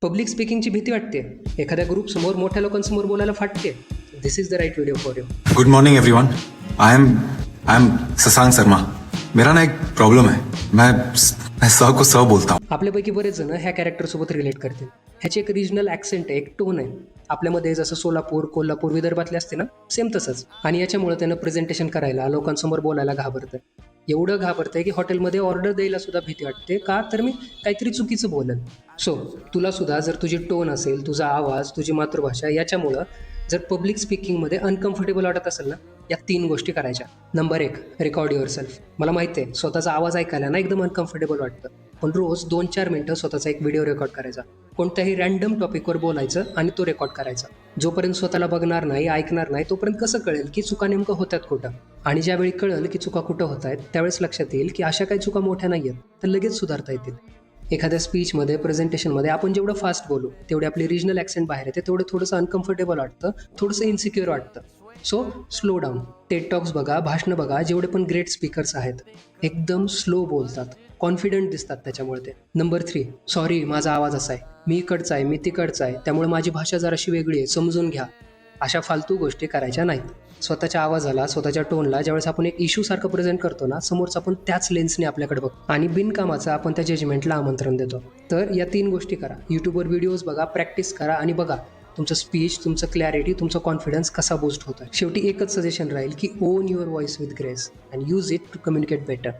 Public स्पीकिंगची भीती वाटते, एखाद्या ग्रुपसमोर मोठ्या लोकांसमोर बोलायला फाटते, this is the right video for you. Good morning everyone. I am Shashank Sharma. मेरा ना एक प्रॉब्लम है. मैं स को स बोलता हूँ. आपल्यापैकी बरेच जण ह्या कॅरेक्टरसोबत रिलेट करतील. ह्याची एक रिजनल ॲक्सेंट आहे, एक टोन आहे. आपल्यामध्ये जसं सोलापूर, कोल्हापूर, विदर्भातले असते ना, सेम तसंच. आणि याच्यामुळे त्यानं प्रेझेंटेशन करायला, लोकांसमोर बोलायला घाबरतं. एवढं घाबरतंय की हॉटेलमध्ये ऑर्डर द्यायला सुद्धा भीती वाटते. का तर मी काहीतरी चुकीचं बोलेन. सो तुला सुद्धा जर तुझी टोन असेल, तुझा आवाज, तुझी मातृभाषा याच्यामुळं जर पब्लिक स्पीकिंगमध्ये अनकम्फर्टेबल वाटत असेल ना, या 3 गोष्टी करायच्या. Number 1, record your self. मला माहिती आहे स्वतःचा आवाज ऐकायला ना एकदम अनकम्फर्टेबल वाटतं, पण रोज 2-4 मिनटं स्वतःचा एक व्हिडिओ रेकॉर्ड करायचा. कोणत्याही रँडम टॉपिकवर बोलायचं आणि तो रेकॉर्ड करायचा. जोपर्यंत स्वतःला बघणार नाही, ऐकणार नाही, तोपर्यंत कसं कळेल की चुका नेमकं होत्यात कुठं. आणि ज्यावेळी कळेल की चुका कुठं होत आहेत, त्यावेळेस लक्षात येईल की अशा काही चुका मोठ्या नाही आहेत, तर लगेच सुधारता येतील. एखाद्या स्पीचमध्ये, प्रेझेंटेशनमध्ये आपण जेवढं फास्ट बोलू, तेवढे आपली रिजनल ॲक्सेंट बाहेर येते, तेवढं थोडंसं अनकम्फर्टेबल वाटतं, थोडंसं इन्सिक्युअर वाटतं. So slow down. Ted talks बघा, भाषणं बघा, जेवढे पण ग्रेट स्पीकर्स आहेत, एकदम स्लो बोलतात, कॉन्फिडंट दिसतात त्याच्यामुळे ते. नंबर 3, सॉरी माझा आवाज असा आहे, मी इकडचा आहे, मी तिकडचा आहे, त्यामुळे माझी भाषा जराशी वेगळी आहे, समजून घ्या. अशा फालतू गोष्टी करायच्या नाहीत. स्वतःच्या आवाजाला, स्वतःच्या टोनला ज्यावेळेस आपण एक इश्यू सारखं प्रेझेंट करतो ना, समोरचा पण त्याच लेन्सने आपल्याकडे बघतो आणि बिनकामाचं आपण त्या जजमेंटला आमंत्रण देतो. तर या 3 गोष्टी करा. यूट्यूबवर व्हिडिओज बघा, प्रॅक्टिस करा आणि बघा तुमचं स्पीच, तुमचं क्लॅरिटी, तुमचा कॉन्फिडन्स कसा बूस्ट होतो. शेवटी एकच सजेशन राहील की own your voice with grace and use it to communicate better.